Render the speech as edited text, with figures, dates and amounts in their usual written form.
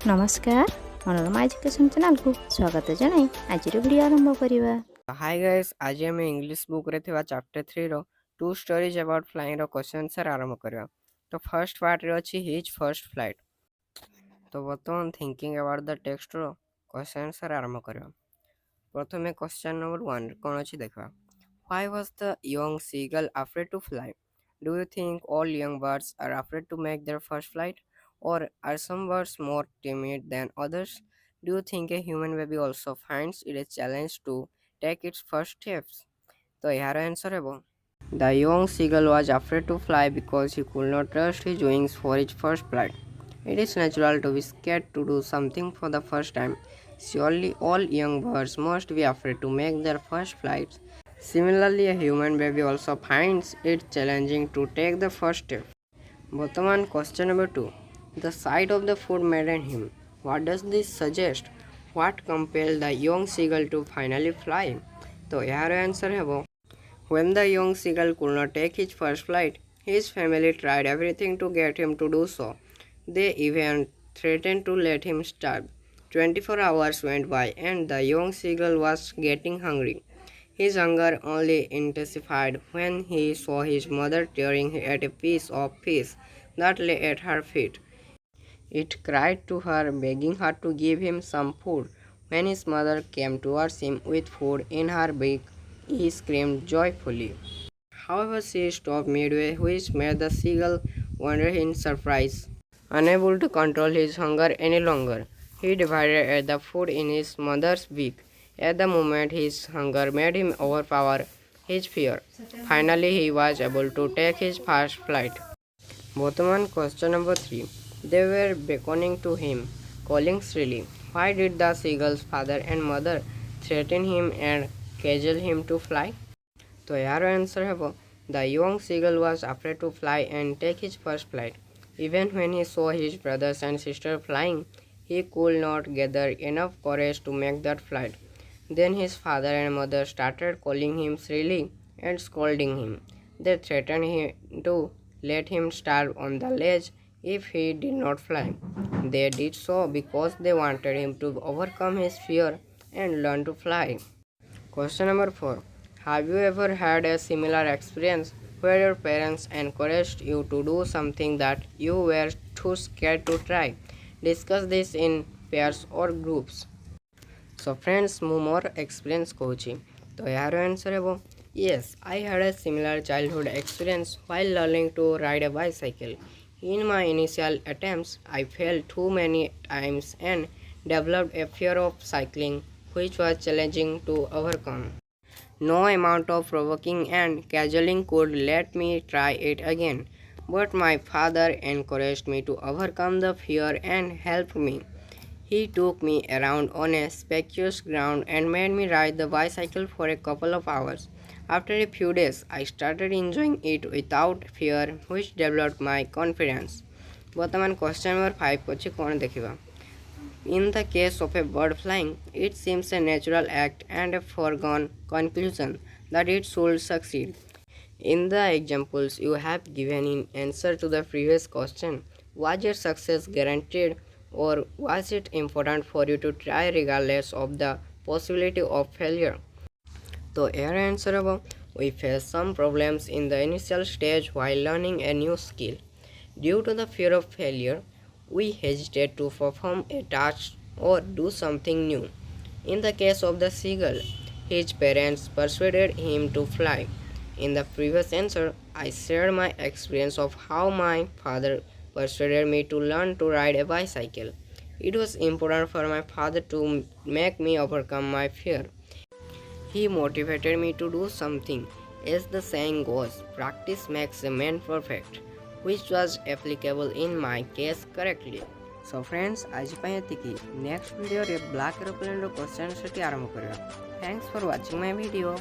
नमस्कार Manorama education channel को स्वागत जनाई आज वीडियो आरंभ करिवा। हाय गाइस, आज हम इंग्लिश बुक रे थिबा चैप्टर 3 रो टू स्टोरीज अबाउट फ्लाइंग रो क्वेश्चन आंसर आरंभ करबा। तो फर्स्ट पार्ट रे अछि हिज फर्स्ट फ्लाइट। तो बर्तमान थिंकिंग अबाउट द टेक्स्ट रो क्वेश्चन आंसर आरंभ करबा। प्रथमे क्वेश्चन नंबर 1 कोन अछि देखबा। Why was the young seagull afraid to fly? Do you think all young birds are afraid to make their first flight? Or are some birds more timid than others? Do you think a human baby also finds it a challenge to take its first steps? तो यार answer है वो। The young seagull was afraid to fly because he could not trust his wings for his first flight. It is natural to be scared to do something for the first time. Surely all young birds must be afraid to make their first flights. Similarly, a human baby also finds it challenging to take the first step. Bottom question number 2. The sight of the food maddened him. What does this suggest? What compelled the young seagull to finally fly? तो यार answer है वो। When the young seagull could not take his first flight, his family tried everything to get him to do so. They even threatened to let him starve. 24 hours went by and the young seagull was getting hungry. His hunger only intensified when he saw his mother tearing at a piece of fish that lay at her feet. It cried to her, begging her to give him some food. When his mother came towards him with food in her beak, he screamed joyfully. However, she stopped midway, which made the seagull wonder in surprise. Unable to control his hunger any longer, he divided at the food in his mother's beak. At the moment, his hunger made him overpower his fear. Finally, he was able to take his first flight. Bottom question number 3. They were beckoning to him, calling shrilly. Why did the seagull's father and mother threaten him and cajole him to fly? तो यार answer है वो। The young seagull was afraid to fly and take his first flight. Even when he saw his brothers and sisters flying, he could not gather enough courage to make that flight. Then his father and mother started calling him shrilly and scolding him. They threatened him to let him starve on the ledge if he did not fly. They did so because they wanted him to overcome his fear and learn to fly. Question number 4. Have you ever had a similar experience where your parents encouraged you to do something that you were too scared to try? Discuss this in pairs or groups. So friends, ମୁଁ ମୋର experience କହୁଛି। तो यार answer है वो। Yes, I had a similar childhood experience while learning to ride a bicycle. In my initial attempts, I failed too many times and developed a fear of cycling, which was challenging to overcome. No amount of provoking and cajoling could let me try it again, but my father encouraged me to overcome the fear and helped me. He took me around on a spacious ground and made me ride the bicycle for a couple of hours. After a few days, I started enjoying it without fear, which developed my confidence. ବର୍ତ୍ତମାନ question number 5 ଅଛି କ'ଣ ଦେଖିବା। In the case of a bird flying, it seems a natural act and a foregone conclusion that it should succeed. In the examples you have given in answer to the previous question, was your success guaranteed or was it important for you to try regardless of the possibility of failure? तो air answer अब we face some problems in the initial stage while learning a new skill. Due to the fear of failure, we hesitate to perform a task or do something new. In the case of the seagull, his parents persuaded him to fly. In the previous answer, I shared my experience of how my father persuaded me to learn to ride a bicycle. It was important for my father to make me overcome my fear. He motivated me to do something. As the saying goes, practice makes a man perfect, which was applicable in my case correctly. So friends, आज ପାଇଁ ଏତିକି। Next video ରେ black aeroplane ର question ସେଠି ଆରମ୍ଭ କରିବା। Thanks for watching my video.